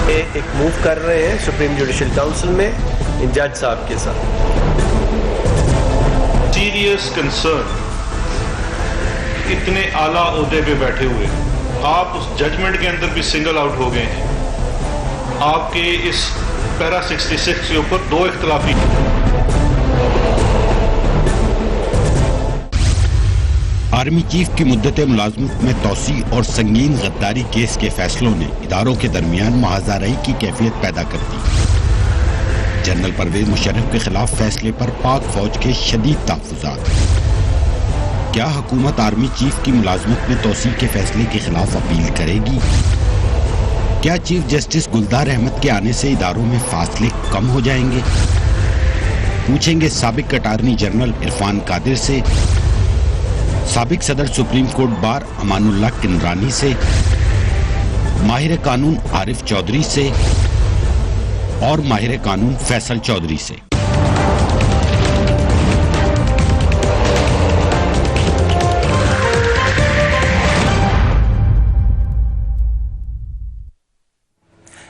ایک موو کر رہے ہیں سپریم جوڈیشل کاؤنسل میں جج صاحب کے ساتھ. سیریس کنسرن، اتنے اعلیٰ عہدے پہ بیٹھے ہوئے آپ اس ججمنٹ کے اندر بھی سنگل آؤٹ ہو گئے ہیں. آپ کے اس پیرا 66 کے اوپر 2 اختلافی. آرمی چیف کی مدت ملازمت میں توسیع اور سنگین غداری کیس کے فیصلوں نے اداروں کے درمیان محاذرائی کی کیفیت پیدا کر دی. جنرل پرویز مشرف کے خلاف فیصلے پر پاک فوج کے شدید تحفظات. کیا حکومت آرمی چیف کی ملازمت میں توسیع کے فیصلے کے خلاف اپیل کرے گی؟ کیا چیف جسٹس گلزار احمد کے آنے سے اداروں میں فاصلے کم ہو جائیں گے؟ پوچھیں گے سابق اٹارنی جنرل عرفان قادر سے، سابق صدر supreme court bar Aman Ullah کنرانی سے، ماہر قانون عارف چودھری سے اور ماہر قانون فیصل چودھری سے.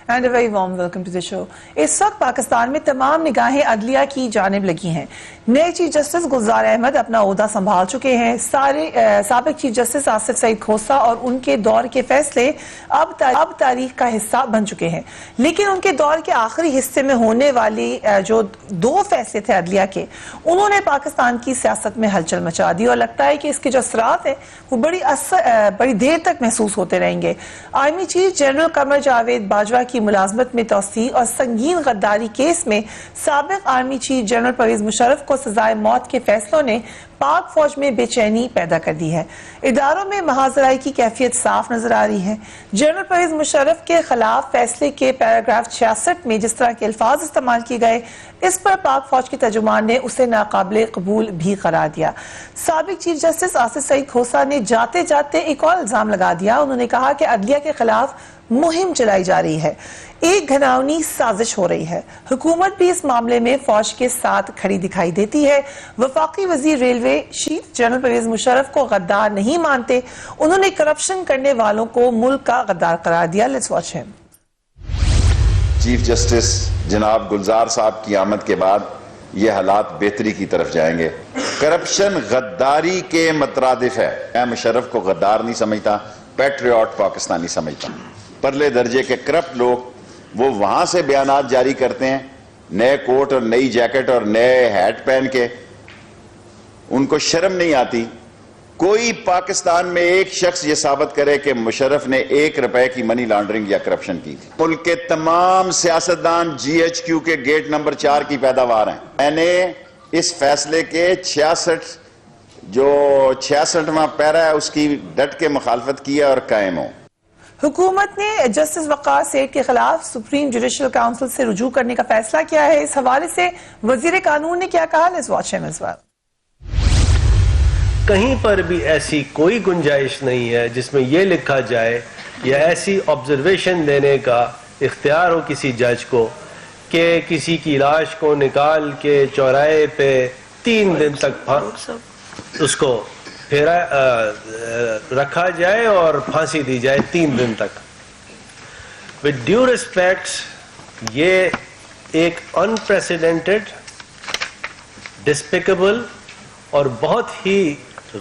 And a very warm welcome to the show. اس وقت پاکستان میں تمام نگاہیں عدلیہ کی جانب لگی ہیں. نئے چیف جسٹس گلزار احمد اپنا عہدہ سنبھال چکے ہیں. سابق چیف جسٹس آصف سعید کھوسہ اور ان کے دور کے فیصلے اب تاریخ کا حصہ بن چکے ہیں. لیکن ان کے دور کے آخری حصے میں ہونے والے جو 2 فیصلے تھے عدلیہ کے، انہوں نے پاکستان کی سیاست میں ہلچل مچا دی اور لگتا ہے کہ اس کے جو اثرات ہیں وہ بڑی دیر تک محسوس ہوتے رہیں گے. Army chief general Qamar Javed Bajwa کی ملازمت میں توسیع اور سنگین غداری کیس میں سابق army chief general Pervez Musharraf کو سزائے موت کے فیصلوں نے پاک فوج میں بے چینی پیدا کر دی ہے. اداروں میں محاذرائی کی کیفیت صاف نظر آ رہی ہے. جنرل پرویز مشرف کے خلاف فیصلے کے پیراگراف 66 میں جس طرح کے الفاظ استعمال کیے گئے، اس پر پاک فوج کے ترجمان نے اسے ناقابل قبول بھی قرار دیا. سابق چیف جسٹس آصف سعید کھوسہ نے جاتے جاتے ایک اور الزام لگا دیا. انہوں نے کہا کہ عدلیہ کے خلاف مہم چلائی جا رہی ہے، ایک گھناؤنی سازش ہو رہی ہے. حکومت بھی اس معاملے میں فوج کے ساتھ کھڑی دکھائی دیتی ہے. وفاقی وزیر railway chief general Pervez Musharraf کو غدار نہیں مانتے. انہوں نے کرپشن کرنے والوں کو ملک کا غدار قرار دیا. لیٹس واچ ہم. چیف جسٹس جناب گلزار صاحب کی آمد کے بعد یہ حالات بہتری کی طرف جائیں گے. کرپشن غداری کے مترادف ہے. میں مشرف کو غدار نہیں سمجھتا، پیٹریوٹ پاکستانی سمجھتا. پرلے درجے کے کرپٹ لوگ وہ وہاں سے بیانات جاری کرتے ہیں، نئے کوٹ اور نئی جیکٹ اور نئے ہیٹ پہن کے. ان کو شرم نہیں آتی. کوئی پاکستان میں ایک شخص یہ ثابت کرے کہ مشرف نے 1 روپے کی منی لانڈرنگ یا کرپشن کی تھی. ملک کے تمام سیاستدان GHQ کے گیٹ نمبر 4 کی پیداوار ہیں. میں نے اس فیصلے کے 66واں پیرا ہے اس کی ڈٹ کے مخالفت کی ہے اور قائم ہوں. حکومت نے جسٹس وقار سیٹھ کے خلاف سپریم جوڈیشل کاؤنسل سے رجوع کرنے کا فیصلہ کیا ہے. اس حوالے سے وزیر قانون نے کیا کہا؟ لیٹس واچ ہم as well. کہیں پر بھی ایسی کوئی گنجائش نہیں ہے جس میں یہ لکھا جائے یا ایسی آبزرویشن دینے کا اختیار ہو کسی جج کو کہ کسی کی لاش کو نکال کے چوراہے پہ 3 دن تک اس کو رکھا جائے اور پھانسی دی جائے 3 دن تک. With due respect, یہ ایک unprecedented, despicable اور بہت ہی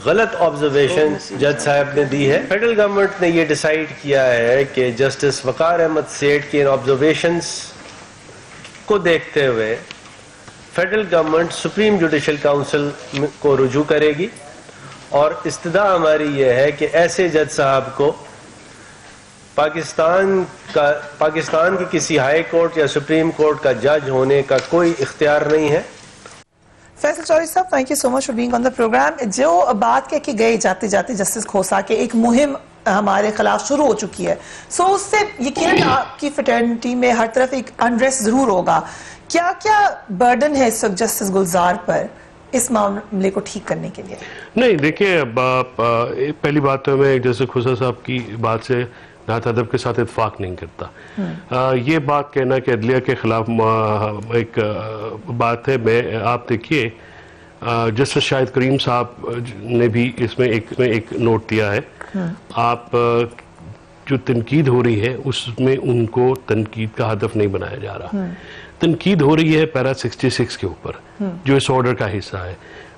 غلط آبزرویشن جج صاحب نے دی ہے. فیڈرل گورنمنٹ نے یہ ڈیسائیڈ کیا ہے کہ جسٹس وقار احمد سیٹھ کی ان آبزرویشنز کو دیکھتے ہوئے federal government supreme judicial council کو رجوع کرے گی. اور استدعا ہماری یہ ہے کہ ایسے جج صاحب کو پاکستان کی کسی ہائی کورٹ یا سپریم کورٹ کا جج ہونے کا کوئی اختیار نہیں ہے. Faisal Chaudhry sahab, thank you so much for being on the programme. جو بات کہہ کے گئے جاتے جاتے جسٹس کھوسہ کے ایک مہم ہمارے خلاف شروع ہو چکی ہے، سو اس سے یقیناً آپ کی فٹرنٹی میں ہر طرف ایک انریسٹ ضرور ہوگا. کیا کیا برڈن ہے اس وقت جسٹس گلزار پر اس معاملے کو ٹھیک کرنے کے لیے؟ نہیں دیکھیں، پہلی بات تو میں جسٹس کھوسہ صاحب کی بات سے نہایت ادب کے ساتھ اتفاق نہیں کرتا. یہ بات کہنا کہ عدلیہ کے خلاف ایک بات ہے. آپ دیکھیے جسٹس شاہد کریم صاحب نے بھی اس میں ایک نوٹ دیا ہے. آپ جو تنقید ہو رہی ہے اس میں ان کو تنقید کا ہدف نہیں بنایا جا رہا. تنقید ہو رہی ہے پیرا 66 کے اوپر جو اس آرڈر کا حصہ ہے,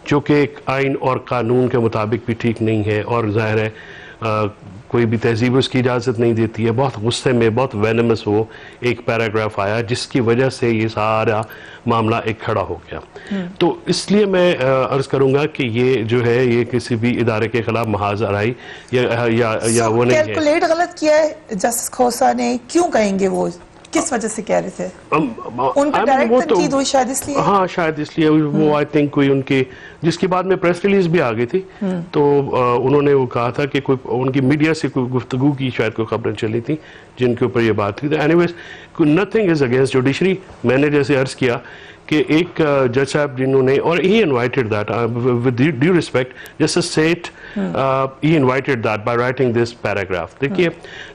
جو کہ ایک آئین اور قانون کے مطابق بھی ٹھیک نہیں ہے, اور ظاہر ہے کوئی بھی تہذیب اس کی اجازت نہیں دیتی ہے. بہت غصے میں, بہت وینمس وہ ایک پیراگراف آیا جس کی وجہ سے یہ سارا معاملہ ایک کھڑا ہو گیا. تو اس لیے میں عرض کروں گا کہ یہ جو ہے یہ کسی بھی ادارے کے خلاف محاذ آرائی یا وہ نہیں ہے. کیلکولیٹ غلط کیا ہے جسٹس کھوسا نے, کیوں کہیں گے وہ, کس وجہ سے کہہ رہے تھے؟ ان پر ڈائریکٹ تنقید ہوئی شاید اس لیے. ہاں شاید اس لیے وہ آئی تھنک کوئی ان کی, جس کے بعد میں پریس ریلیز بھی آ گئی تھی, تو انہوں نے وہ کہا تھا کہ کوئی ان کی میڈیا سے کوئی گفتگو کی شاید کوئی خبریں چلی تھی جن کے اوپر یہ بات تھی. Anyways nothing is against judiciary. میں نے جیسے عرض کیا کہ ایک جج صاحب جنہوں نے, اور ہی invited that with due respect justice سیٹ, he invited that by writing this paragraph. دیکھیے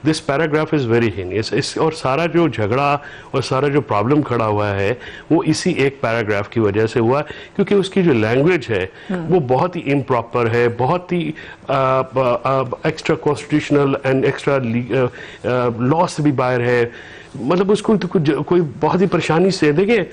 this paragraph is very heinous, اور سارا جو جھگڑا اور سارا جو پرابلم کھڑا ہوا ہے وہ اسی ایک پیراگراف کی وجہ سے ہوا, کیونکہ اس کی جو لینگویج ہے وہ بہت ہی امپراپر ہے, بہت ہی ایکسٹرا کانسٹیٹیوشنل اینڈ ایکسٹرا لا سے بھی باہر ہے. مطلب اس کو کوئی بہت ہی پریشانی سے, دیکھیں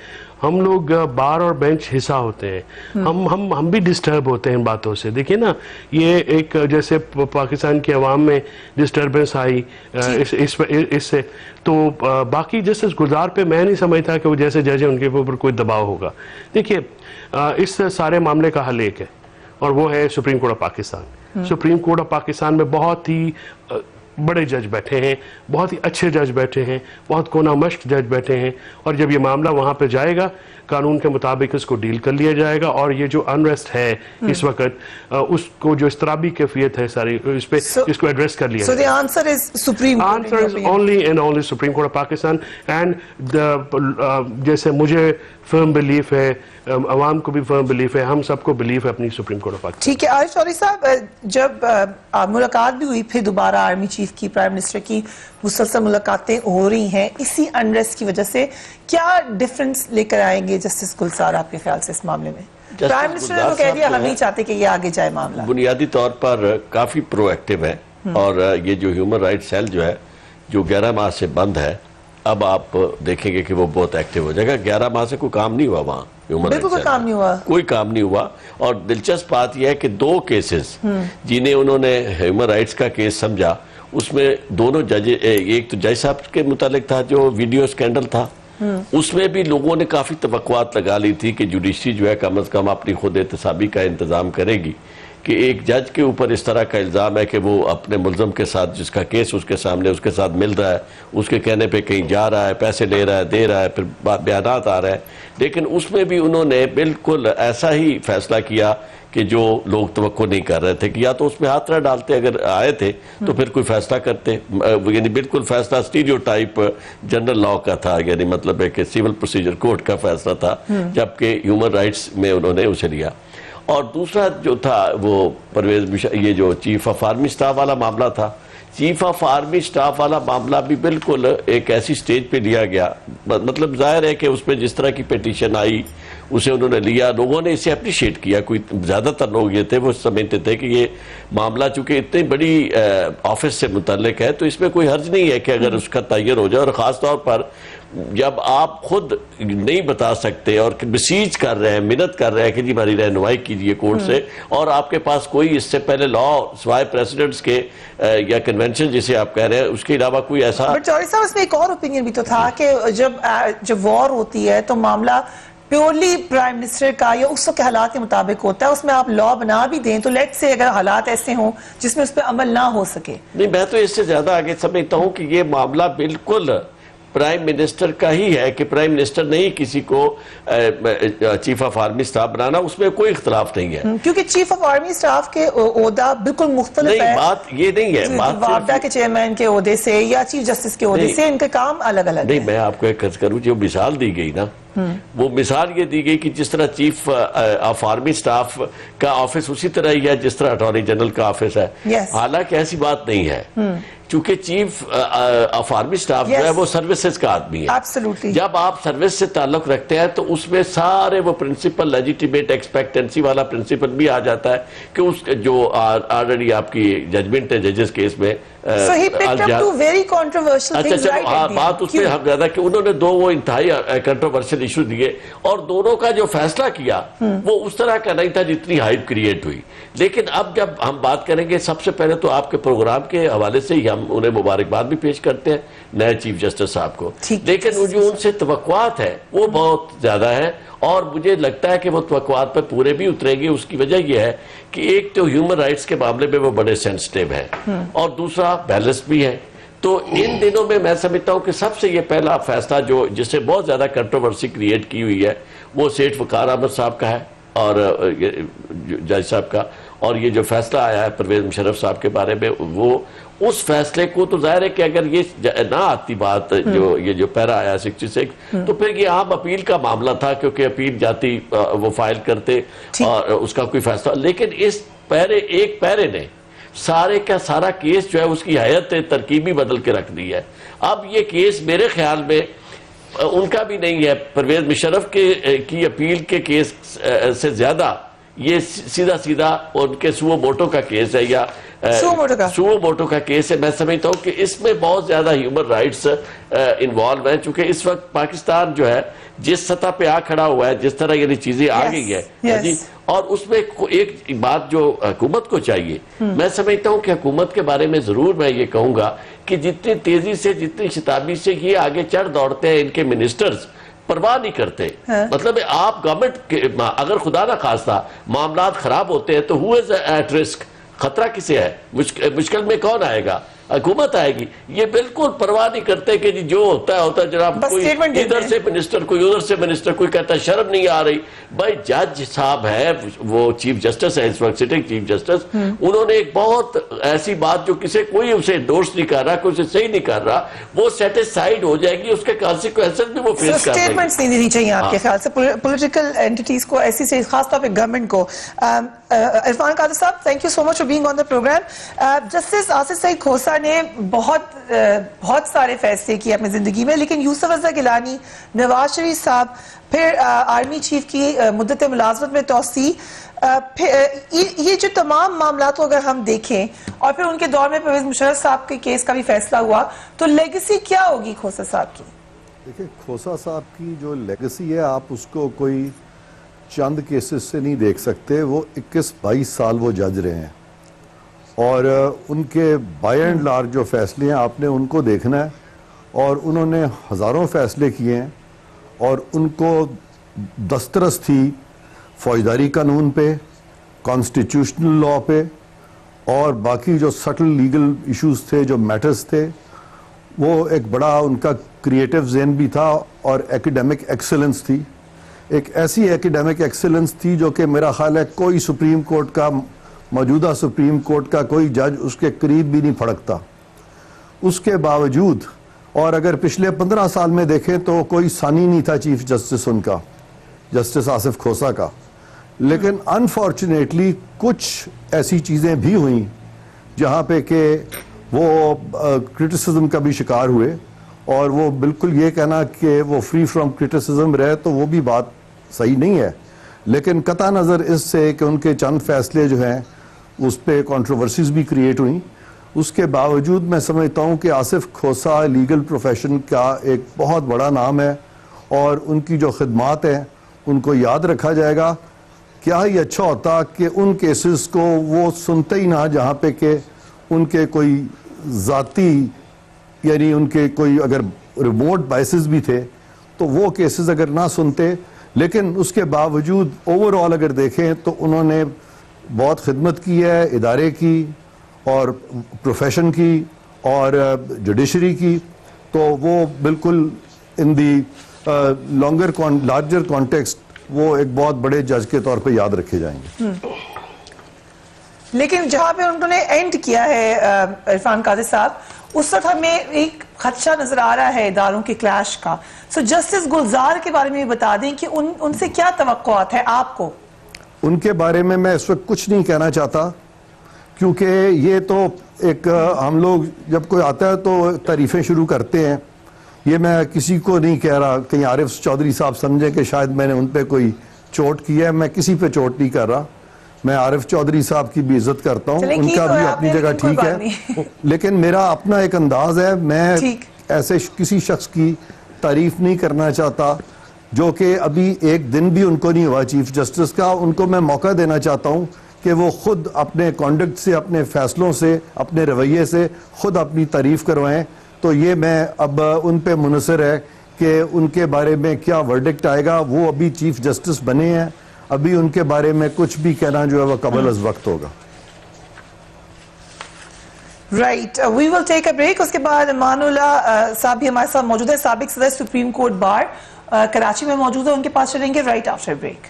ہم لوگ بار اور بینچ حصہ ہوتے ہیں, ہم بھی ڈسٹرب ہوتے ہیں ان باتوں سے. دیکھیں نا, یہ ایک جیسے پاکستان کی عوام میں ڈسٹربنس آئی اس سے, تو باقی جسٹس گلزار پہ میں نہیں سمجھتا کہ وہ جیسے جج ہیں ان کے اوپر کوئی دباؤ ہوگا. دیکھیے اس سارے معاملے کا حل ایک ہے, اور وہ ہے supreme court of Pakistan. Supreme court of Pakistan میں بہت ہی بڑے جج بیٹھے ہیں, بہت ہی اچھے جج بیٹھے ہیں, بہت کونا مشق جج بیٹھے ہیں, اور جب یہ معاملہ وہاں پہ جائے گا قانون کے مطابق اس کو ڈیل کر لیا جائے گا. اور یہ جو انریسٹ ہے اس وقت, اس کو جو اضطرابی کیفیت ہے ساری, اس پہ اس کو ایڈریس کر لیا جائے گا. Answer is only and only Supreme Court of Pakistan. And جیسے مجھے فرم بلیف ہے, عوام کو بھی فرم بلیف ہے, ہم سب کو بلیف ہے اپنی سپریم کورٹ آف پاکستان. ٹھیک ہے. عارف چودھری صاحب, جب ملاقات بھی ہوئی پھر دوبارہ آرمی چیف کی, پرائم منسٹر کی مسلسل ملاقاتیں ہو رہی ہیں اسی انریسٹ کی وجہ سے, کیا ڈفرنس لے کر آئیں گے جسٹس گلزار آپ کے خیال سے اس معاملے میں؟ پرائم منسٹر نے تو کہہ دیا ہم نہیں چاہتے کہ یہ آگے جائے معاملہ. بنیادی طور پر کافی پرو ایکٹیو ہے, اور یہ جو ہیومن رائٹ سیل جو ہے جو 11 ماہ سے بند ہے, اب آپ دیکھیں گے کہ وہ بہت ایکٹیو ہو جائے گا. 11 ماہ سے کوئی کام نہیں ہوا وہاں, بالکل کوئی کام نہیں ہوا, کوئی کام نہیں ہوا. اور دلچسپ بات یہ ہے کہ 2 کیسز جنہیں انہوں نے ہیومن رائٹس کا کیس سمجھا, اس میں دونوں جج, ایک تو جج صاحب کے متعلق تھا جو ویڈیو سکینڈل تھا, اس میں بھی لوگوں نے کافی توقعات لگا لی تھی کہ جوڈیشری جو ہے کم از کم اپنی خود احتسابی کا انتظام کرے گی, کہ ایک جج کے اوپر اس طرح کا الزام ہے کہ وہ اپنے ملزم کے ساتھ, جس کا کیس اس کے سامنے, اس کے ساتھ مل رہا ہے, اس کے کہنے پہ کہیں جا رہا ہے, پیسے لے رہا ہے, دے رہا ہے, پھر بیانات آ رہا ہے. لیکن اس میں بھی انہوں نے بالکل ایسا ہی فیصلہ کیا کہ جو لوگ توقع نہیں کر رہے تھے, کہ یا تو اس میں ہاتھ نہ ڈالتے اگر آئے تھے تو پھر کوئی فیصلہ کرتے, یعنی بالکل فیصلہ اسٹیریو ٹائپ جنرل لا کا تھا, یعنی مطلب ہے کہ سیول پروسیجر کوڈ کا فیصلہ تھا, جبکہ ہیومن رائٹس میں انہوں نے اسے لیا. اور دوسرا جو تھا وہ پرویز یہ جو چیف آف آرمی سٹاف والا معاملہ تھا, چیف آف آرمی سٹاف والا معاملہ بھی بالکل ایک ایسی سٹیج پہ لیا گیا, مطلب ظاہر ہے کہ اس پہ جس طرح کی پیٹیشن آئی اسے انہوں نے لیا, لوگوں نے اسے اپریشیٹ کیا. کوئی زیادہ تر لوگ یہ تھے وہ سمجھتے تھے کہ یہ معاملہ چونکہ اتنی بڑی آفس سے متعلق ہے تو اس میں کوئی حرج نہیں ہے کہ اگر اس کا تعین ہو جائے, اور خاص طور پر جب آپ خود نہیں بتا سکتے اور بسیج کر رہے ہیں, منت کر رہے ہیں کہ جی ہماری رہنمائی کیجئے کورٹ سے, اور آپ کے پاس کوئی اس سے پہلے لا سوائے پریسیڈنٹس کے یا کنونشن جسے آپ کہہ رہے ہیں اس کے علاوہ کوئی ایسا. بٹ چودھری صاحب اس میں ایک اور اوپینین بھی تو تھا کہ جب وار ہوتی ہے تو معاملہ پیورلی پرائم منسٹر کا یا اس کے حالات کے مطابق ہوتا ہے, اس میں آپ لا بنا بھی دیں تو لیٹ سے اگر حالات ایسے ہوں جس میں اس پہ عمل نہ ہو سکے. نہیں, میں تو اس سے زیادہ آگے سمجھتا ہوں کہ یہ معاملہ بالکل پرائم منسٹر کا ہی ہے, کہ پرائم منسٹر نہیں کسی کو چیف آف آرمی سٹاف بنانا, اس میں کوئی اختلاف نہیں ہے, کیونکہ چیف آف آرمی سٹاف کے عہدہ بالکل مختلف ہے. نہیں, بات یہ نہیں ہے, بات وابڈا کے چیئرمین کے عہدے سے یا چیف جسٹس کے عہدے سے ان کے کام الگ الگ نہیں. میں آپ کو ایک عرض کروں, جو مثال دی گئی نا, وہ مثال یہ دی گئی کہ جس طرح چیف آف آرمی سٹاف کا آفس اسی طرح ہی ہے جس طرح اٹارنی جنرل کا آفس ہے. حالانکہ ایسی بات نہیں ہے, چونکہ چیف آف آرمی سٹاف جو ہے وہ سروسز کا آدمی ہے. جب آپ سروس سے تعلق رکھتے ہیں تو اس میں سارے وہ پرنسپل لیجیٹیمیٹ ایکسپیکٹنسی والا پرنسپل بھی آ جاتا ہے کہ اس جو آلریڈی آپ کی ججمنٹ ہے ججز کیس میں. So he picked up two very controversial things right at the بات اس میں ہم زیادہ کہ انہوں نے 2 وہ انتہائی کنٹروورشل ایشو دیے اور دونوں کا جو فیصلہ کیا وہ اس طرح کا نہیں تھا جتنی ہائپ کریٹ ہوئی. لیکن اب جب ہم بات کریں گے سب سے پہلے تو آپ کے پروگرام کے حوالے سے ہی ہم انہیں مبارکباد بھی پیش کرتے ہیں نئے چیف جسٹس صاحب کو. لیکن جو ان سے توقعات ہے وہ بہت زیادہ ہے اور مجھے لگتا ہے کہ وہ توقعات پہ پورے بھی اتریں گے. اس کی وجہ یہ ہے کہ ایک تو ہیومن رائٹس کے معاملے میں وہ بڑے سینسٹیو ہے اور دوسرا بیلنس بھی ہے. تو ان دنوں میں میں سمجھتا ہوں کہ سب سے یہ پہلا فیصلہ جو جس سے بہت زیادہ کنٹروورسی کریٹ کی ہوئی ہے وہ سیٹھ وقار احمد صاحب کا ہے اور جج صاحب کا. اور یہ جو فیصلہ آیا ہے پرویز مشرف صاحب کے بارے میں وہ اس فیصلے کو تو ظاہر ہے کہ اگر یہ نہ آتی بات جو یہ جو پیرا آیا 66 تو پھر یہ عام اپیل کا معاملہ تھا کیونکہ اپیل جاتی وہ فائل کرتے اور اس کا کوئی فیصلہ. لیکن اس ایک پیرے نے سارے کا سارا کیس جو ہے اس کی حیت ترکیبی بدل کے رکھ دی ہے. اب یہ کیس میرے خیال میں ان کا بھی نہیں ہے پرویز مشرف کی اپیل کے کیس سے زیادہ یہ سیدھا ان کے سوو موٹو کا کیس ہے یا سوو موٹو کا کیس ہے. میں سمجھتا ہوں کہ اس میں بہت زیادہ ہیومن رائٹس انوالو ہیں چونکہ اس وقت پاکستان جو ہے جس سطح پہ کھڑا ہوا ہے جس طرح یعنی چیزیں آ گئی ہے جی. اور اس میں ایک بات جو حکومت کو چاہیے میں سمجھتا ہوں کہ حکومت کے بارے میں ضرور میں یہ کہوں گا کہ جتنی تیزی سے جتنی شتابی سے یہ آگے چڑھ دوڑتے ہیں ان کے منسٹرز پرواہ نہیں کرتے. مطلب آپ گورنمنٹ اگر خدا نہ خواستہ معاملات خراب ہوتے ہیں تو who is at risk خطرہ کسے ہے مشکل میں کون آئے گا حکومت آئے گی. یہ بالکل پرواہ نہیں کرتے کہ جو ہوتا ہے جناب کوئی ادھر سے منسٹر کوئی ادھر سے منسٹر کوئی کہتا ہے شرم نہیں آ رہی. بھائی جج صاحب ہے وہ چیف جسٹس ہے اس وقت سٹنگ چیف جسٹس انہوں نے ایک بہت ایسی بات جو کسی کوئی اسے انڈورس نہیں کر رہا کوئی اسے صحیح نہیں کر رہا وہ سیٹسفائیڈ ہو جائے گی اس کے کانسیکوینسز بھی وہ فیس کر رہے ہیں. سٹیٹمنٹس نہیں دینی چاہیے آپ کے خیال سے پولیٹیکل اینٹیٹیز کو ایسی سے خاص طور پہ گورنمنٹ کو. عرفان قادر صاحب thank you so much for being on the programme. Justice Asif Saeed Khosa نے بہت سارے فیصلے کیے اپنی زندگی میں لیکن یوسف رضا گیلانی نواز شریف صاحب پھر آرمی چیف کی مدت ملازمت میں توسیع یہ جو تمام معاملات کو اگر ہم دیکھیں اور پھر ان کے دور میں پرویز مشرف صاحب کے کیس کا بھی فیصلہ ہوا تو لیگیسی کیا ہوگی کھوسہ صاحب کی؟ دیکھیں کھوسہ صاحب کی جو لیگیسی ہے آپ اس کو کوئی چند کیسز سے نہیں دیکھ سکتے. وہ 21-22 سال وہ جج رہے ہیں اور ان کے بائی اینڈ لارج جو فیصلے ہیں آپ نے ان کو دیکھنا ہے اور انہوں نے ہزاروں فیصلے کیے ہیں اور ان کو دسترس تھی فوجداری قانون پہ کانسٹیٹیوشنل لاء پہ اور باقی جو سٹل لیگل ایشوز تھے جو میٹرز تھے. وہ ایک بڑا ان کا کریٹیو ذہن بھی تھا اور ایکیڈیمک ایکسلنس تھی. ایک ایسی ایکیڈیمک ایکسلنس تھی جو کہ میرا خیال ہے کوئی سپریم کورٹ کا موجودہ سپریم کورٹ کا کوئی جج اس کے قریب بھی نہیں پھڑکتا. اس کے باوجود اور اگر پچھلے 15 سال میں دیکھیں تو کوئی ثانی نہیں تھا چیف جسٹس ان کا جسٹس آصف کھوسہ کا. لیکن انفارچونیٹلی کچھ ایسی چیزیں بھی ہوئیں جہاں پہ کہ وہ کرٹیسزم کا بھی شکار ہوئے اور وہ بالکل یہ کہنا کہ وہ فری فرام کرٹیسزم رہے تو وہ بھی بات صحیح نہیں ہے. لیکن قطع نظر اس سے کہ ان کے چند فیصلے جو ہیں اس پہ کنٹروورسیز بھی کریٹ ہوئیں اس کے باوجود میں سمجھتا ہوں کہ آصف کھوسہ لیگل پروفیشن کا ایک بہت بڑا نام ہے اور ان کی جو خدمات ہیں ان کو یاد رکھا جائے گا. کیا ہی اچھا ہوتا کہ ان کیسز کو وہ سنتے ہی نہ جہاں پہ کہ ان کے کوئی ذاتی یعنی ان کے کوئی اگر ریموٹ بائسز بھی تھے تو وہ کیسز اگر نہ سنتے. لیکن اس کے باوجود اوور آل اگر دیکھیں تو انہوں نے بہت خدمت کی ہے ادارے کی اور پروفیشن کی اور جوڈیشری کی. تو وہ بالکل ان دی لارجر کانٹیکسٹ وہ ایک بہت بڑے جج کے طور پہ یاد رکھے جائیں گے. لیکن جہاں پہ انہوں نے اینڈ کیا ہے عرفان قادر صاحب اس وقت ہمیں ایک خدشہ نظر آ رہا ہے اداروں کے کلیش کا. سو جسٹس گلزار کے بارے میں بتا دیں کہ ان سے کیا توقعات ہے آپ کو؟ ان کے بارے میں اس وقت کچھ نہیں کہنا چاہتا کیونکہ یہ تو ایک ہم لوگ جب کوئی آتا ہے تو تعریفیں شروع کرتے ہیں. یہ میں کسی کو نہیں کہہ رہا کہیں عارف چودھری صاحب سمجھے کہ شاید میں نے ان پہ کوئی چوٹ کی ہے. میں کسی پہ چوٹ نہیں کر رہا. میں عارف چودھری صاحب کی بھی عزت کرتا ہوں, ان کا بھی اپنی جگہ ٹھیک ہے, لیکن میرا اپنا ایک انداز ہے. میں ایسے کسی شخص کی تعریف نہیں کرنا چاہتا جو کہ ابھی ایک دن بھی ان کو نہیں ہوا چیف جسٹس کا. ان کو میں موقع دینا چاہتا ہوں کہ وہ خود اپنے کانڈکٹ سے, اپنے فیصلوں سے, اپنے رویے سے خود اپنی تعریف کروائیں. تو یہ میں اب ان پہ منحصر ہے کہ ان کے بارے میں کیا ورڈکٹ آئے گا. وہ ابھی چیف جسٹس بنے ہیں, ابھی ان کے بارے میں کچھ بھی کہنا جو ہے وہ قبل از وقت ہوگا. Right, we will take a break. اس کے بعد امان اللہ صاحب بھی ہمارے ساتھ موجود ہے, سابق صدر سپریم کورٹ بار کراچی میں موجود ہے, ان کے پاس چلیں گے رائٹ آفٹر بریک.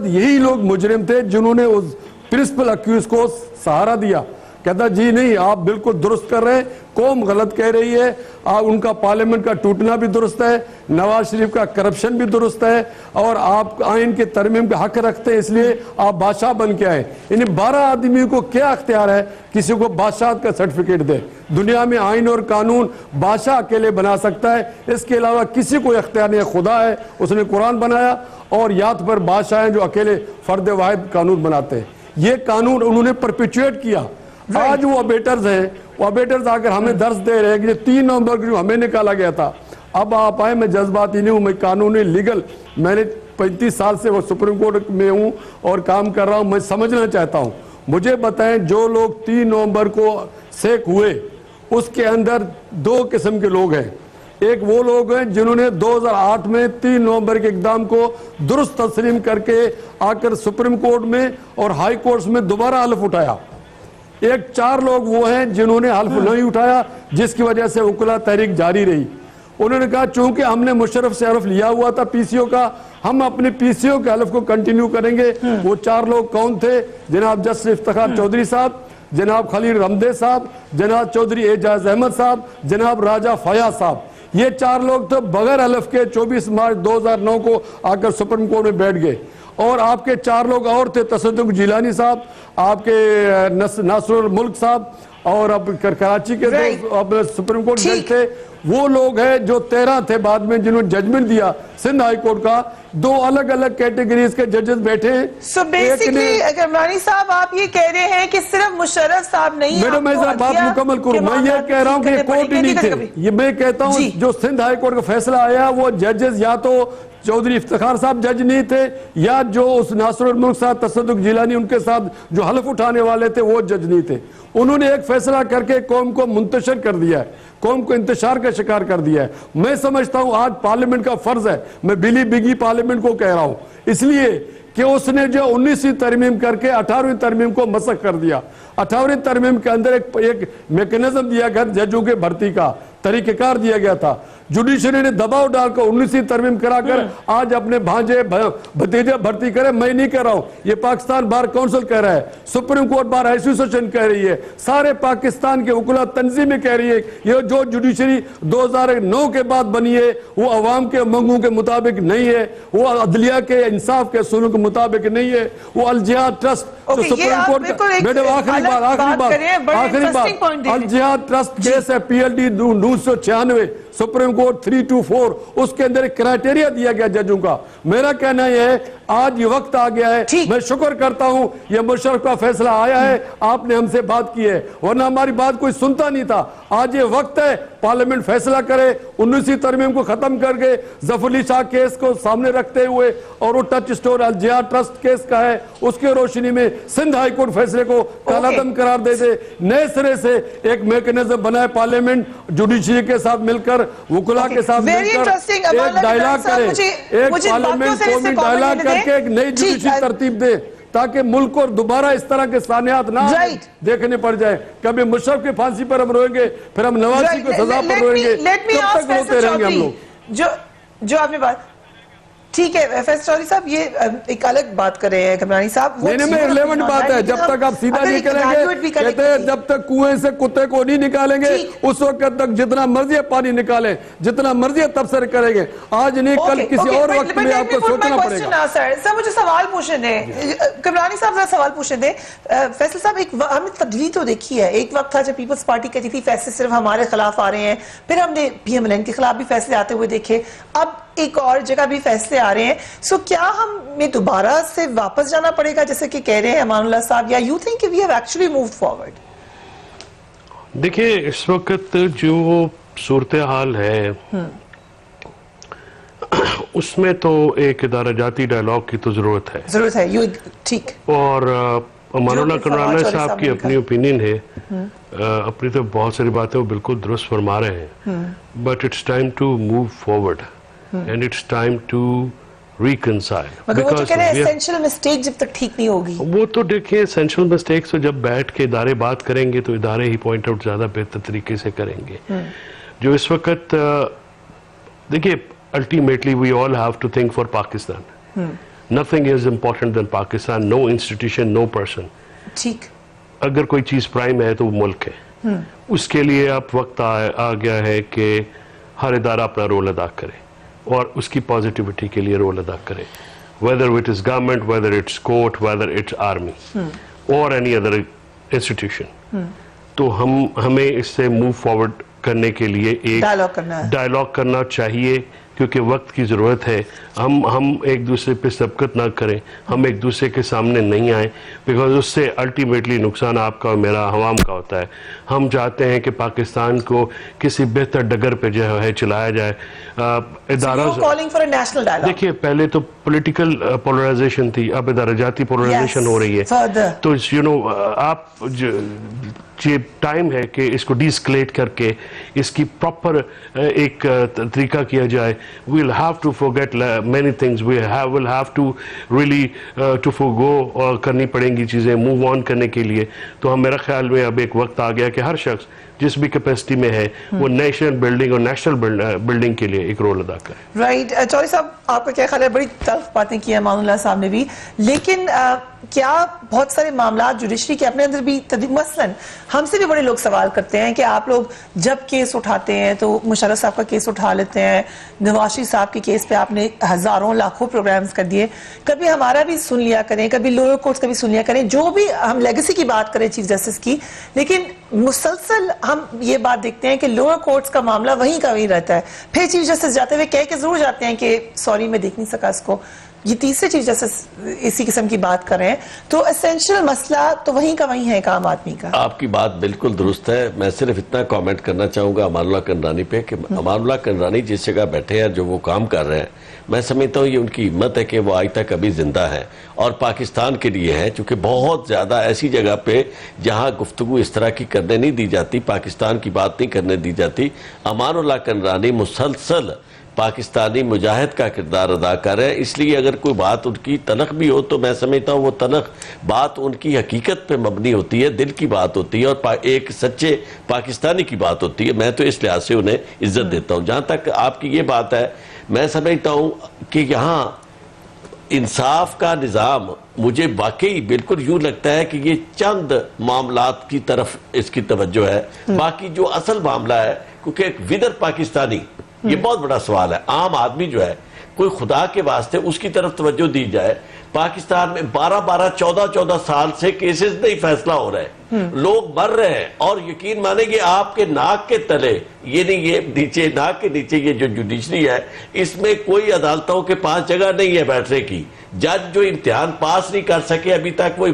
یہی لوگ مجرم تھے جنہوں نے اس پرنسپل اکیوز کو سہارا دیا. کہتا جی نہیں آپ بالکل درست کر رہے ہیں, قوم غلط کہہ رہی ہے, ان کا پارلیمنٹ کا ٹوٹنا بھی درست ہے, نواز شریف کا کرپشن بھی درست ہے, اور آپ آئین کے ترمیم کا حق رکھتے ہیں, اس لیے آپ بادشاہ بن کے آئے. انہیں 12 آدمی کو کیا اختیار ہے کسی کو بادشاہت کا سرٹیفکیٹ دے؟ دنیا میں آئین اور قانون بادشاہ اکیلے بنا سکتا ہے, اس کے علاوہ کسی کو اختیار نہیں. خدا ہے, اس نے قرآن بنایا, اور یاد پر بادشاہ ہیں جو اکیلے فرد واحد قانون بناتے ہیں. یہ قانون انہوں نے پرپیچویٹ کیا. آج وہ ابیٹرز ہیں, وہ ابیٹرز آ کر ہمیں درس دے رہے ہیں کہ 3 نومبر کو جو ہمیں نکالا گیا تھا. اب آپ آئے, میں جذباتی نہیں ہوں, میں قانونی لیگل, میں نے 35 سال سے وہ سپریم کورٹ میں ہوں اور کام کر رہا ہوں. میں سمجھنا چاہتا ہوں, مجھے بتائیں جو لوگ 3 نومبر کو سیک ہوئے اس کے اندر 2 قسم کے لوگ ہیں. ایک وہ لوگ ہیں جنہوں نے 2008 میں 3 نومبر کے اقدام کو درست تسلیم کر کے آ کر سپریم کورٹ میں اور ہائی کورٹس میں دوبارہ حلف اٹھایا. ایک 4 لوگ وہ ہیں جنہوں نے حلف نہیں اٹھایا, جس کی وجہ سے وکلا تحریک جاری رہی. انہوں نے کہا چونکہ ہم نے مشرف سے حلف لیا ہوا تھا پی سی او کا, ہم اپنے پی سی او کے حلف کو کنٹینیو کریں گے. وہ 4 لوگ کون تھے؟ جناب جسٹس افتخار چودھری صاحب, جناب خلیل رمدے صاحب, جناب چودھری اعجاز احمد صاحب, جناب راجہ فیاض صاحب. یہ 4 لوگ تو بغیر حلف کے 24 مارچ 2009 کو آ کر سپریم کورٹ میں بیٹھ گئے. اور آپ کے 4 لوگ اور تھے, تصدق جیلانی صاحب, آپ کے ناصر الملک صاحب, اور اب کراچی کے سپریم کورٹ جج تھے. وہ لوگ ہیں جو 13 تھے بعد میں جنہوں نے ججمنٹ دیا سندھ ہائی کورٹ کا. 2 الگ الگ کیٹیگریز کے ججز بیٹھے ہیں. سو بیسیکلی عمرانی صاحب آپ یہ کہہ رہے ہیں کہ صرف مشرف صاحب نہیں, میڈم میں بات مکمل کروں. میں یہ کہہ رہا ہوں کہ یہ کورٹ ہی نہیں تھے. یہ میں کہتا ہوں جو سندھ ہائی کورٹ کا فیصلہ آیا وہ ججز یا تو چودھری افتخار صاحب جج نہیں تھے, یا جو اس ناصر الملک صاحب, تصدق جیلانی ان کے ساتھ جو حلف اٹھانے والے تھے وہ جج نہیں تھے. انہوں نے ایک فیصلہ کر کے قوم کو منتشر کر دیا ہے, قوم کو انتشار کا شکار کر دیا ہے. میں سمجھتا ہوں آج پارلیمنٹ کا فرض ہے, میں بلی بگی پارلیمنٹ کو کہہ رہا ہوں, اس لیے کہ اس نے جو 19ویں ترمیم کر کے 18ویں ترمیم کو مسخ کر دیا. 18ویں ترمیم کے اندر ایک میکنزم دیا گیا ججوں کے بھرتی کا, طریقہ کار دیا گیا تھا. جوڈیشری نے دباؤ ڈال کر 19ویں ترمیم کرا کر آج اپنے بھانجے بھتیجے بھرتی کرے. میں نہیں کہہ رہا ہوں, یہ پاکستان بار کونسل کہہ رہا ہے, سپریم کورٹ بار ایسوسیشن کہہ رہی ہے, سارے پاکستان کے وکلا تنظیمیں کہہ رہی ہے. یہ جو جوڈیشری 2009 کے بعد بنی ہے وہ عوام کے منگوں کے مطابق نہیں ہے, وہ عدلیہ کے انصاف کے اصولوں کے مطابق نہیں ہے. وہ الجہاد ٹرسٹ جو سپریم کورٹ کا, میڈم آخری بات, الجہاد ٹرسٹ کیس ہے P L D 996 supreme court 324, اس کے اندر ایک کرائٹیریا دیا گیا ججوں کا. میرا کہنا یہ ہے آج یہ وقت آ گیا ہے. میں شکر کرتا ہوں یہ مشرف کا فیصلہ آیا ہے, آپ نے ہم سے بات کی ہے, ورنہ ہماری بات کوئی سنتا نہیں تھا. آج یہ وقت ہے پارلیمنٹ فیصلہ کرے, 19ویں ترمیم کو ختم کر کے ظفر علی شاہ کیس کو سامنے رکھتے ہوئے, اور وہ ٹچ اسٹور الجہاد ٹرسٹ کیس کا ہے, اس کے روشنی میں سندھ ہائی کورٹ فیصلے کو کالعدم قرار دے دے. نئے سرے سے ایک میکنزم بنائے پارلیمنٹ جوڈیشری کے ساتھ مل کر, وکلا کے ساتھ مل کر ایک ڈائلاگ کرے, ایک پارلیمنٹ قومی ڈائلاگ کر کے ایک نئی جوڈیشری ترتیب دے, تاکہ ملک کو دوبارہ اس طرح کے سانحات نہ دیکھنے پڑ جائے. کبھی مشرف کے پھانسی پر ہم روئیں گے, پھر ہم نواز شریف کو سزا پر روئیں گے, کب تک روتے رہیں گے ہم لوگ؟ جو آپ نے بات ٹھیک ہے فیصل چودھری صاحب یہ ایک الگ بات کر رہے ہیں کمرانی صاحب. نہیں میں ریلیونٹ بات ہے, جب تک آپ سیدھا نہیں کریں گے, کہتے ہیں جب تک کنویں سے کتے کو نہیں نکالیں گے اس وقت تک جتنا مرضی پانی نکالیں, جتنا مرضی تبصرے کریں گے, آج نہیں کل کسی اور وقت میں آپ کو سوچنا پڑے گا. سر مجھے سوال پوچھنے دیں, کمرانی صاحب ذرا سوال پوچھنے دیں. فیصل صاحب ایک ہم نے تبدیلی تو دیکھی ہے, ایک وقت تھا جب پیپلز پارٹی کہتی تھی فیصلے صرف ہمارے خلاف آ رہے ہیں, پھر ہم نے پی ایم ایل این کے خلاف بھی فیصلے آتے ہوئے دیکھے, اب ایک اور جگہ بھی فیصلے آ رہے ہیں. سو کیا ہمیں دوبارہ سے واپس جانا پڑے گا جیسے کہ کہہ رہے ہیں امان اللہ صاحب, یا you think we have actually moved forward? دیکھیں اس وقت جو صورتحال ہے اس میں تو ایک ادارہ جاتی ڈائلاگ کی تو ضرورت ہے, ٹھیک. اور امان اللہ کنڈرانی صاحب کی اپنی اوپینین ہے, اپنی تو بہت ساری باتیں وہ بالکل درست فرما رہے ہیں, but it's time to move forward and it's time to reconcile. مگر وہ جو کہہ رہے ہیں اسینشل مسٹیک جب تک ٹھیک نہیں ہوگی, وہ تو دیکھیں اسینشل مسٹیکس تو جب بیٹھ کے ادارے بات کریں گے تو ادارے ہی پوائنٹ آؤٹ زیادہ بہتر طریقے سے کریں گے. جو اس وقت دیکھیں ultimately we all have to think for Pakistan. Nothing is important than Pakistan. No institution, no person. ٹھیک. اگر کوئی چیز پرائم ہے تو وہ ملک ہے. اس کے لیے اب وقت آ گیا ہے کہ ہر ادارہ اپنا رول ادا کرے اور اس کی پازیٹیوٹی کے لیے رول ادا کرے. Whether it is government, whether it's court, whether it's army or any other institution. تو ہمیں اس سے موو فارورڈ کرنے کے لیے ایک ڈائلاگ کرنا چاہیے, کیونکہ وقت کی ضرورت ہے. ہم ایک دوسرے پہ سبقت نہ کریں, ہم ایک دوسرے کے سامنے نہیں آئیں, بیکاز اس سے الٹیمیٹلی نقصان آپ کا اور میرا عوام کا ہوتا ہے. ہم چاہتے ہیں کہ پاکستان کو کسی بہتر ڈگر پہ جو ہے چلایا جائے. ادارہ دیکھیے پہلے تو پولیٹیکل پولرائزیشن تھی, اب ادارہ جاتی پولرائزیشن ہو رہی ہے. تو آپ یہ ٹائم ہے کہ اس کو ڈیسکلیٹ کر کے اس کی پراپر ایک طریقہ کیا جائے. we'll have to forget many things, we'll have to really to forgo کرنی پڑیں گی چیزیں موو آن کرنے کے لیے. تو میرا خیال میں اب ایک وقت آ گیا کہ ہر شخص جس بھی کیپیسٹی میں ہے وہ نیشنل بلڈنگ اور نیشنل بلڈنگ کے لیے ایک رول ادا کرے. رائٹ. چودھری صاحب آپ کا کیا خیال ہے؟ بڑی تلخ باتیں کی ہیں امان اللہ صاحب نے بھی, لیکن کیا بہت سارے معاملات جوڈیشری کے اپنے اندر بھی مثلاً ہم سے بھی بڑے لوگ سوال کرتے ہیں کہ آپ لوگ جب کیس اٹھاتے ہیں تو مشرف صاحب کا کیس اٹھا لیتے ہیں, نواز شریف صاحب کے کیس پہ آپ نے ہزاروں لاکھوں پروگرامز کر دیے, کبھی ہمارا بھی سن لیا کریں, کبھی لوئر کورٹس کا بھی سن لیا کریں, جو بھی ہم لیگیسی کی بات کریں چیف جسٹس کی, لیکن مسلسل ہم یہ بات دیکھتے ہیں کہ لوئر کورٹس کا معاملہ وہیں کا وہیں رہتا ہے. پھر چیف جسٹس جاتے ہوئے کہہ کے ضرور جاتے ہیں کہ سوری میں دیکھ نہیں سکا اس کو. یہ تیسرے چیف جسٹس اسی قسم کی بات کر رہے ہیں, تو اسینشل مسئلہ تو وہیں کا وہیں ہے کام آدمی کا. آپ کی بات بالکل درست ہے. میں صرف اتنا کامنٹ کرنا چاہوں گا امان اللہ کنڈرانی پہ کہ امان اللہ کنڈرانی جس جگہ بیٹھے ہیں, جو وہ کام کر رہے ہیں, میں سمجھتا ہوں یہ ان کی ہمت ہے کہ وہ آج تک ابھی زندہ ہے اور پاکستان کے لیے ہے, چونکہ بہت زیادہ ایسی جگہ پہ جہاں گفتگو اس طرح کی کرنے نہیں دی جاتی, پاکستان کی بات نہیں کرنے دی جاتی. امان اللہ کنڈرانی مسلسل پاکستانی مجاہد کا کردار ادا کر رہے ہیں. اس لیے اگر کوئی بات ان کی تلخ بھی ہو تو میں سمجھتا ہوں وہ تلخ بات ان کی حقیقت پہ مبنی ہوتی ہے, دل کی بات ہوتی ہے اور ایک سچے پاکستانی کی بات ہوتی ہے. میں تو اس لحاظ سے انہیں عزت دیتا ہوں. جہاں تک آپ کی یہ بات ہے, میں سمجھتا ہوں کہ یہاں انصاف کا نظام مجھے واقعی بالکل یوں لگتا ہے کہ یہ چند معاملات کی طرف اس کی توجہ ہے. باقی جو اصل معاملہ ہے, کیونکہ ایک ودر پاکستانی, یہ بہت بڑا سوال ہے. عام آدمی جو ہے, کوئی خدا کے واسطے اس کی طرف توجہ دی جائے. پاکستان میں 12-14 سال سے کیسز نہیں فیصلہ ہو رہے, لوگ مر رہے ہیں, اور یقین مانے یہ آپ کے ناک کے تلے, یہ نہیں, یہ نیچے ناک کے نیچے یہ جو جوڈیشری ہے, اس میں کوئی عدالتوں کے پاس جگہ نہیں ہے بیٹھنے کی. جج جو امتحان پاس نہیں کر سکے ابھی تک, وہ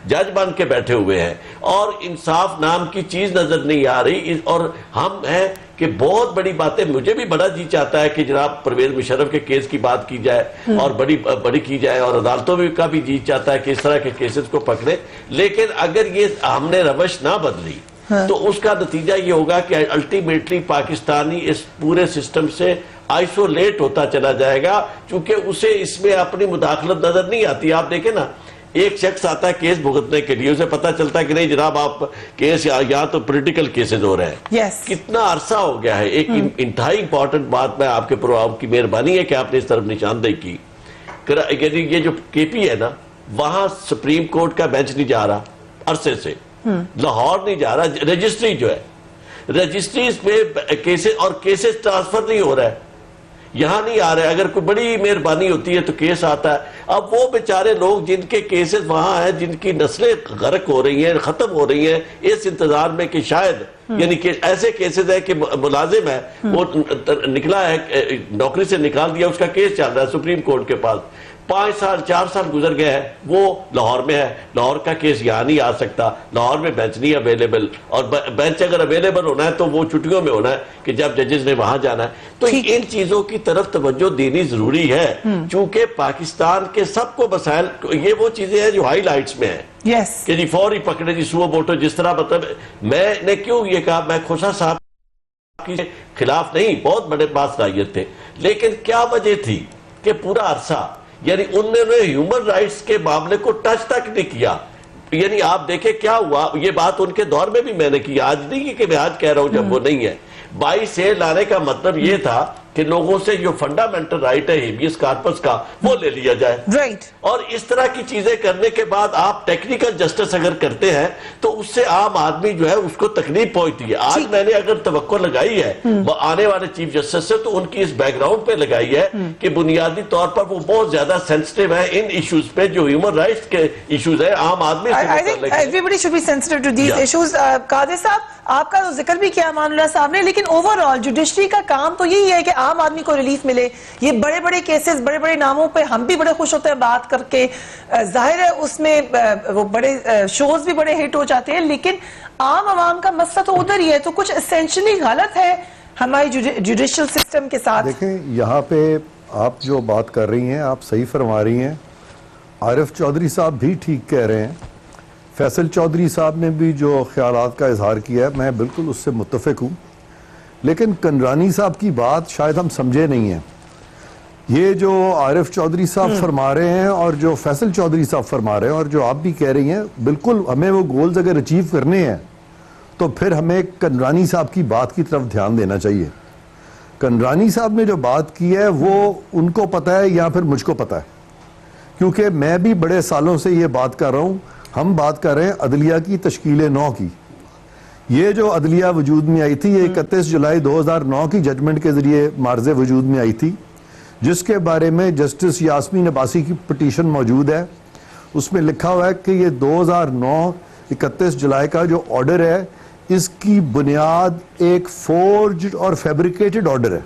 جج بن کے بیٹھے ہوئے ہیں, اور انصاف نام کی چیز نظر نہیں آ رہی. اور ہم ہیں کہ بہت بڑی باتیں, مجھے بھی بڑا جی چاہتا ہے کہ جناب پرویز مشرف کے کیس کی بات کی جائے اور بڑی کی جائے, اور عدالتوں میں کا بھی جی چاہتا ہے کہ اس طرح کے کیسز کو پکڑے. لیکن اگر یہ ہم نے روش نہ بدلی تو اس کا نتیجہ یہ ہوگا کہ الٹیمیٹلی پاکستانی اس پورے سسٹم سے آئسولیٹ ہوتا چلا جائے گا, چونکہ اسے اس میں اپنی مداخلت نظر نہیں آتی. آپ دیکھیں نا ایک شخص آتا ہے کیس بھگتنے کے لیے, اسے پتا چلتا ہے کہ نہیں جناب آپ کیس یہاں تو پولیٹیکل کیسز ہو رہے ہیں. Yes. کتنا عرصہ ہو گیا ہے. ایک انتہائی امپورٹنٹ بات, میں آپ کے پروگرام کی مہربانی ہے کہ آپ نے اس طرف نشاندہی کی. یہ جو کے پی ہے نا, وہاں سپریم کورٹ کا بینچ نہیں جا رہا عرصے سے, لاہور نہیں جا رہا. رجسٹری جو ہے, رجسٹریز پہ کیسز اور کیسز ٹرانسفر نہیں ہو رہا ہے, یہاں نہیں آ رہے. اگر کوئی بڑی مہربانی ہوتی ہے تو کیس آتا ہے. اب وہ بیچارے لوگ جن کے کیسز وہاں ہیں, جن کی نسلیں غرق ہو رہی ہیں, ختم ہو رہی ہیں, اس انتظار میں کہ شاید یعنی کہ ایسے کیسز ہے کہ ملازم ہے, وہ نکلا ہے, نوکری سے نکال دیا, اس کا کیس چل رہا ہے سپریم کورٹ کے پاس, 5 سال 4 سال گزر گئے ہیں, وہ لاہور میں ہے, لاہور کا کیس یہاں نہیں آ سکتا, لاہور میں بینچ نہیں اویلیبل, اور بینچ اگر اویلیبل ہونا ہے تو وہ چھٹیوں میں ہونا ہے کہ جب ججز نے وہاں جانا ہے. تو ان چیزوں کی طرف توجہ دینی ضروری ہے, چونکہ پاکستان کے سب کو مسائل, یہ وہ چیزیں ہیں جو ہائی لائٹس میں ہیں. کہ جی فوری پکڑے جی سو بوٹو, جس طرح مطلب میں نے کیوں یہ کہا, میں کھوسا صاحب کے خلاف نہیں, بہت بڑے باس صلاحیت تھے, لیکن کیا وجہ تھی کہ پورا عرصہ یعنی انہوں نے ہیومن رائٹس کے معاملے کو ٹچ تک نہیں کیا. یعنی آپ دیکھیں کیا ہوا, یہ بات ان کے دور میں بھی میں نے کی, آج نہیں کہ میں آج کہہ رہا ہوں جب وہ نہیں ہے. 22 سے لانے کا مطلب یہ تھا کہ لوگوں سے جو فنڈامنٹل رائٹ ہے ہیبیس کارپس کا, وہ لے لیا جائے. رائٹ. اور اس طرح کی چیزیں کرنے کے بعد آپ ٹیکنیکل جسٹس اگر کرتے ہیں تو اس سے عام آدمی جو ہے اس کو تکلیف پہنچتی ہے. آج میں نے اگر توقع لگائی ہے وہ آنے والے چیف جسٹس سے, تو ان کی اس بیک گراؤنڈ پہ لگائی ہے کہ بنیادی طور پر وہ بہت زیادہ سینسٹیو ہے ان ایشوز پہ جو ہیومن رائٹس کے ایشوز ہیں, عام آدمی سے متعلق ہے. Everybody should be sensitive to these issues. قادر صاحب, آپ کا تو ذکر بھی کیا امان اللہ صاحب نے, لیکن اوورآل جوڈیشری کا کام تو یہی ہے کہ عام آدمی کو ریلیف ملے. یہ بڑے بڑے کیسز, بڑے بڑے ناموں پہ ہم بھی بڑے خوش ہوتے ہیں بات کر کے, ظاہر ہے اس میں وہ بڑے شوز بھی بڑے ہٹ ہو جاتے ہیں, لیکن عام عوام کا مسئلہ تو ادھر ہی ہے. تو کچھ اسینشلی غلط ہے ہماری جوڈیشل سسٹم کے ساتھ. دیکھیں یہاں پہ آپ جو بات کر رہی ہیں آپ صحیح فرما رہی ہیں, عارف چودھری صاحب بھی ٹھیک کہہ رہے ہیں, فیصل چودھری صاحب نے بھی جو خیالات کا اظہار کیا ہے میں بالکل اس سے متفق ہوں, لیکن کنرانی صاحب کی بات شاید ہم سمجھے نہیں ہیں. یہ جو عارف چودھری صاحب فرما رہے ہیں اور جو فیصل چودھری صاحب فرما رہے ہیں اور جو آپ بھی کہہ رہی ہیں, بالکل ہمیں وہ گولز اگر اچیو کرنے ہیں تو پھر ہمیں کنرانی صاحب کی بات کی طرف دھیان دینا چاہیے. کنرانی صاحب نے جو بات کی ہے وہ ان کو پتہ ہے یا پھر مجھ کو پتہ ہے, کیونکہ میں بھی بڑے سالوں سے یہ بات کر رہا ہوں. ہم بات کر رہے ہیں عدلیہ کی تشکیل 9 کی. یہ جو عدلیہ وجود میں آئی تھی یہ 31 جولائی 2009 کی ججمنٹ کے ذریعے معرض وجود میں آئی تھی, جس کے بارے میں جسٹس یاسمین عباسی کی پٹیشن موجود ہے. اس میں لکھا ہوا ہے کہ یہ 2009 31 جولائی کا جو آرڈر ہے اس کی بنیاد ایک فورجڈ اور فیبریکیٹڈ آرڈر ہے.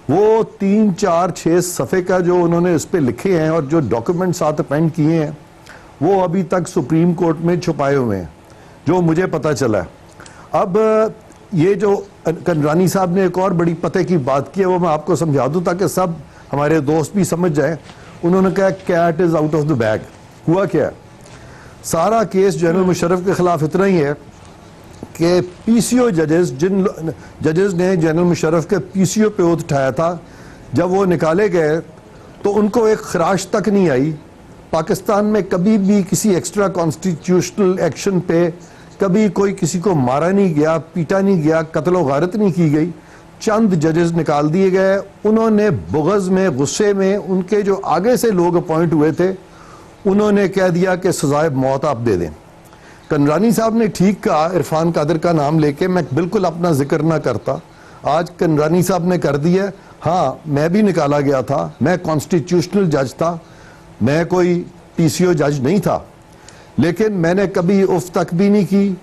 وہ 3 4 6 صفحے کا جو انہوں نے اس پہ لکھے ہیں اور جو ڈاکیومنٹ ساتھ اپینڈ کیے ہیں وہ ابھی تک سپریم کورٹ میں چھپائے ہوئے ہیں, جو مجھے پتہ چلا ہے. اب یہ جو کنرانی صاحب نے ایک اور بڑی پتہ کی بات کی ہے وہ میں آپ کو سمجھا دوں تاکہ سب ہمارے دوست بھی سمجھ جائیں. انہوں نے کہا cat is out of the bag. ہوا کیا ہے, سارا کیس جنرل مشرف کے خلاف اتنا ہی ہے کہ پی سی او ججز, جن ججز نے جنرل مشرف کے پی سی او پہ اوتھ اٹھایا تھا, جب وہ نکالے گئے تو ان کو ایک خراش تک نہیں آئی. پاکستان میں کبھی بھی کسی ایکسٹرا کانسٹیٹیوشنل ایکشن پہ کبھی کوئی کسی کو مارا نہیں گیا, پیٹا نہیں گیا, قتل و غارت نہیں کی گئی. چند ججز نکال دیے گئے. انہوں نے بغض میں, غصے میں, ان کے جو آگے سے لوگ اپوائنٹ ہوئے تھے انہوں نے کہہ دیا کہ سزائے موت آپ دے دیں. کنرانی صاحب نے ٹھیک کہا, عرفان قادر کا نام لے کے, میں بالکل اپنا ذکر نہ کرتا. آج کنرانی صاحب نے کر دیا. ہاں میں بھی نکالا گیا تھا, میں کانسٹیٹیوشنل جج تھا, میں کوئی پی سی او جج نہیں تھا, لیکن میں نے کبھی اف تک بھی نہیں کی.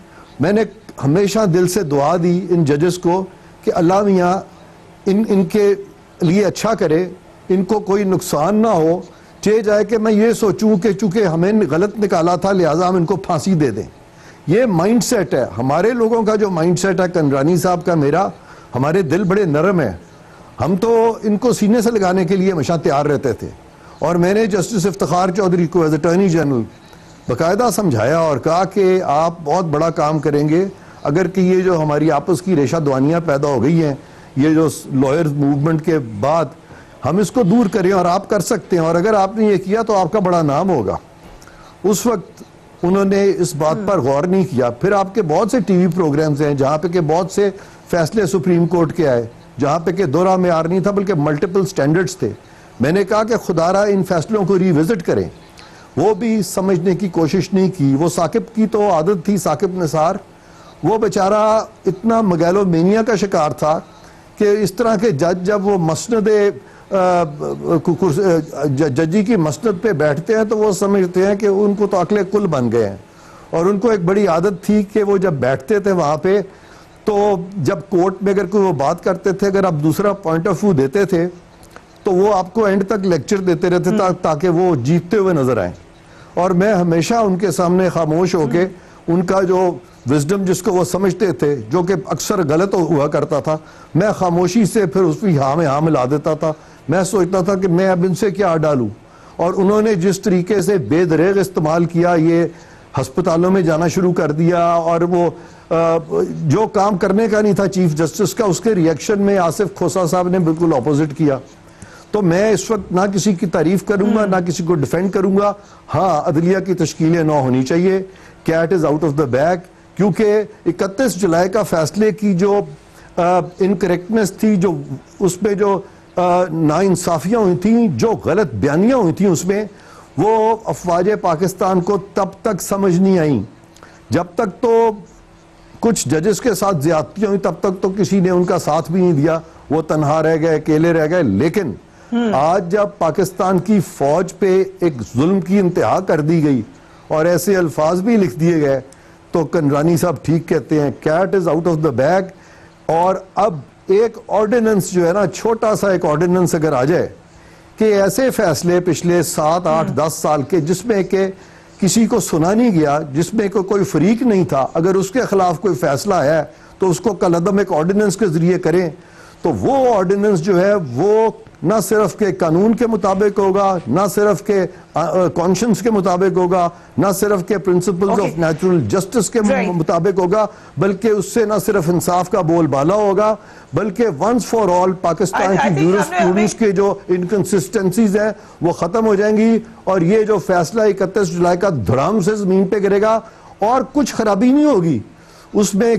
میں نے ہمیشہ دل سے دعا دی ان ججز کو کہ اللہ میاں ان کے لیے اچھا کرے, ان کو کوئی نقصان نہ ہو. چاہے جائے کہ میں یہ سوچوں کہ چونکہ ہمیں غلط نکالا تھا لہٰذا ہم ان کو پھانسی دے دیں. یہ مائنڈ سیٹ ہے ہمارے لوگوں کا, جو مائنڈ سیٹ ہے کنرانی صاحب کا, میرا, ہمارے دل بڑے نرم ہیں. ہم تو ان کو سینے سے لگانے کے لیے ہمیشہ تیار رہتے تھے. اور میں نے جسٹس افتخار چودھری کو ایز اٹارنی جنرل باقاعدہ سمجھایا اور کہا کہ آپ بہت بڑا کام کریں گے اگر کہ یہ جو ہماری آپس کی ریشہ دوانیاں پیدا ہو گئی ہیں, یہ جو لائرز موومنٹ کے بعد, ہم اس کو دور کریں, اور آپ کر سکتے ہیں, اور اگر آپ نے یہ کیا تو آپ کا بڑا نام ہوگا. اس وقت انہوں نے اس بات پر غور نہیں کیا. پھر آپ کے بہت سے ٹی وی پروگرامز ہیں جہاں پہ کہ بہت سے فیصلے سپریم کورٹ کے آئے, جہاں پہ کہ دورہ معیار نہیں تھا بلکہ ملٹیپل سٹینڈرڈز تھے. میں نے کہا کہ خدا را ان فیصلوں کو ری وزٹ کریں. وہ بھی سمجھنے کی کوشش نہیں کی. وہ ثاقب کی تو عادت تھی, ثاقب نثار, وہ بیچارہ اتنا میگالومینیا کا شکار تھا کہ اس طرح کے جج جب وہ مسند ججی کی مسند پہ بیٹھتے ہیں تو وہ سمجھتے ہیں کہ ان کو تو عقل کل بن گئے ہیں. اور ان کو ایک بڑی عادت تھی کہ وہ جب بیٹھتے تھے وہاں پہ تو جب کورٹ میں اگر کوئی وہ بات کرتے تھے, اگر آپ دوسرا پوائنٹ آف ویو دیتے تھے تو وہ آپ کو اینڈ تک لیکچر دیتے رہتے تاکہ وہ جیتتے ہوئے نظر آئیں. اور میں ہمیشہ ان کے سامنے خاموش ہو کے ان کا جو وزڈم جس کو وہ سمجھتے تھے, جو کہ اکثر غلط ہوا کرتا تھا, میں خاموشی سے پھر اس کی ہاں میں ہاں ملا دیتا تھا. میں سوچتا تھا کہ میں اب ان سے کیا ڈالوں. اور انہوں نے جس طریقے سے بے دریغ استعمال کیا, یہ ہسپتالوں میں جانا شروع کر دیا, اور وہ جو کام کرنے کا نہیں تھا چیف جسٹس کا, اس کے ریئیکشن میں آصف کھوسا صاحب نے بالکل اپوزٹ کیا. تو میں اس وقت نہ کسی کی تعریف کروں گا نہ کسی کو ڈیفینڈ کروں گا. ہاں, عدلیہ کی تشکیل نو ہونی چاہیے. Cat is out of the bag, کیونکہ 31 جولائی کا فیصلے کی جو انکریکٹنس تھی, جو اس میں جو ناانصافیاں ہوئی تھیں, جو غلط بیانیاں ہوئی تھیں, اس میں وہ افواج پاکستان کو تب تک سمجھ نہیں آئیں. جب تک تو کچھ ججز کے ساتھ زیادتیاں ہوئی تب تک تو کسی نے ان کا ساتھ بھی نہیں دیا, وہ تنہا رہ گئے, اکیلے رہ گئے. لیکن آج جب پاکستان کی فوج پہ ایک ظلم کی انتہا کر دی گئی اور ایسے الفاظ بھی لکھ دیے گئے, تو کنرانی صاحب ٹھیک کہتے ہیں, cat is out of the bag. اور اب ایک آرڈیننس جو ہے نا, چھوٹا سا ایک آرڈیننس اگر آ جائے کہ ایسے فیصلے پچھلے 7, 8, 10 سال کے جس میں کہ کسی کو سنا نہیں گیا, جس میں کوئی فریق نہیں تھا, اگر اس کے خلاف کوئی فیصلہ ہے تو اس کو کالعدم ایک آرڈیننس کے ذریعے کریں, تو وہ آرڈیننس جو ہے وہ نہ صرف کہ قانون کے مطابق ہوگا, نہ صرف کہ کانشنس کے مطابق ہوگا, نہ صرف کہ پرنسپلز آف نیچرل جسٹس کے مطابق ہوگا, بلکہ اس سے نہ صرف انصاف کا بول بالا ہوگا, بلکہ ونس فار آل پاکستان کی جورسپروڈنس کے جو انکنسسٹنسیز ہیں وہ ختم ہو جائیں گی. اور یہ جو فیصلہ 31 جولائی کا دھڑام سے زمین پہ گرے گا, اور کچھ خرابی نہیں ہوگی, اس میں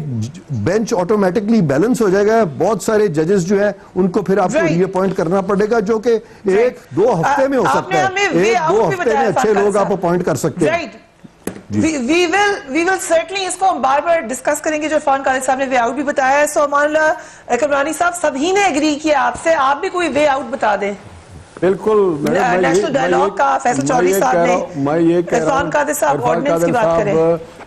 بینچ آٹومیٹکلی بیلنس ہو جائے گا. بہت سارے ججز جو ہیں ان کو پھر آپ کو ری اپوائنٹ کرنا پڑے گا, جو کہ 1-2 ہفتے میں ہو سکتا ہے. 1-2 ہفتے میں اچھے لوگ آپ اپوائنٹ کر سکتے ہیں. We will certainly اس کو ہم بار بار ڈسکس کریں گے. جو عرفان قادری صاحب نے وے آؤٹ بھی بتایا ہے, سو امان اللہ کمرانی صاحب سبھی نے ایگری کیا آپ سے, آپ بھی کوئی وے آؤٹ بتا دیں. بالکل, نیشنل ڈائیلاگ کا فیصل چودھری صاحب نے, عرفان قادری صاحب آرڈیننس کی بات کریں.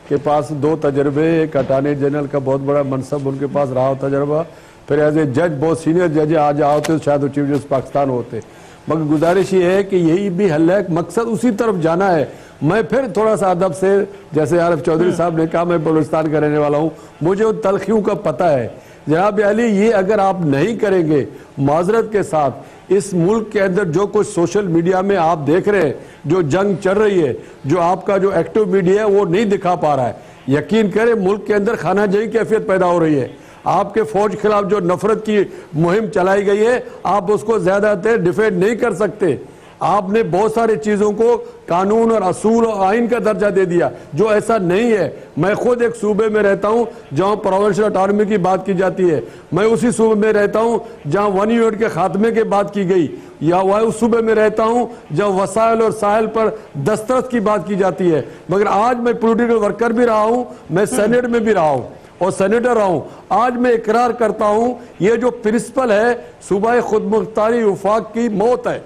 کے پاس 2 تجربے, ایک اٹارنی جنرل کا بہت بڑا منصب ان کے پاس رہا ہو تجربہ, پھر ایز اے جج بہت سینئر جج آج ہوتے شاید وہ چیف جسٹس پاکستان ہوتے. مگر گزارش یہ ہے کہ یہی بھی حل ہے, مقصد اسی طرف جانا ہے. میں پھر تھوڑا سا ادب سے, جیسے عارف چودھری صاحب نے کہا میں بلوچستان کا رہنے والا ہوں, مجھے ان تلخیوں کا پتہ ہے. جناب علی, یہ اگر آپ نہیں کریں گے معذرت کے ساتھ, اس ملک کے اندر جو کچھ سوشل میڈیا میں آپ دیکھ رہے ہیں, جو جنگ چل رہی ہے, جو آپ کا جو ایکٹیو میڈیا ہے وہ نہیں دکھا پا رہا ہے. یقین کریں ملک کے اندر خانہ جائی کیفیت پیدا ہو رہی ہے. آپ کے فوج خلاف جو نفرت کی مہم چلائی گئی ہے, آپ اس کو زیادہ تر ڈیفینڈ نہیں کر سکتے. آپ نے بہت ساری چیزوں کو قانون اور اصول اور آئین کا درجہ دے دیا, جو ایسا نہیں ہے. میں خود ایک صوبے میں رہتا ہوں جہاں پروونشل اٹانومی کی بات کی جاتی ہے. میں اسی صوبے میں رہتا ہوں جہاں 1 یونٹ کے خاتمے کی بات کی گئی, یا وہ اس صوبے میں رہتا ہوں جہاں وسائل اور ساحل پر دسترس کی بات کی جاتی ہے. مگر آج میں پولیٹیکل ورکر بھی رہا ہوں, میں سینیٹ میں بھی رہا ہوں اور سینیٹر رہا ہوں. آج میں اقرار کرتا ہوں یہ جو پرنسپل ہے صوبہ خود مختاری وفاق کی موت ہے.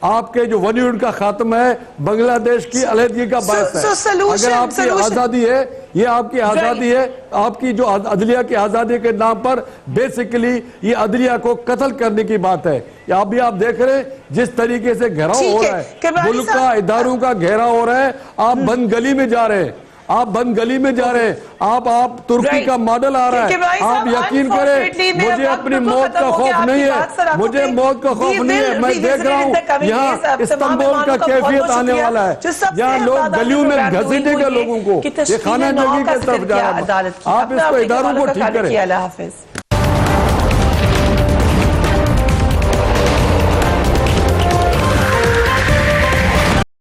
آپ کے جو 1 یونٹ کا خاتمہ ہے بنگلہ دیش کی علیحدگی کا باعث ہے. اگر آپ کی آزادی ہے, یہ آپ کی آزادی ہے, آپ کی جو عدلیہ کی آزادی کے نام پر بیسیکلی یہ عدلیہ کو قتل کرنے کی بات ہے. آپ بھی آپ دیکھ رہے ہیں جس طریقے سے گھیراؤ ہو رہا ہے, ملک کا اداروں کا گھیراؤ ہو رہا ہے. آپ بند گلی میں جا رہے ہیں, آپ بند گلی میں جا رہے ہیں, آپ ترکی کا ماڈل آ رہا ہے. آپ یقین کریں مجھے اپنی موت کا خوف نہیں ہے, مجھے موت کا خوف نہیں ہے. میں دیکھ رہا ہوں یہاں استنبول کا کیفیت آنے والا ہے, یہاں لوگ گلیوں میں گھسیٹے گے لوگوں کو, یہ خانہ جنگی کی طرف جا رہا ہے. آپ اس کو اداروں کو ٹھیک کریں.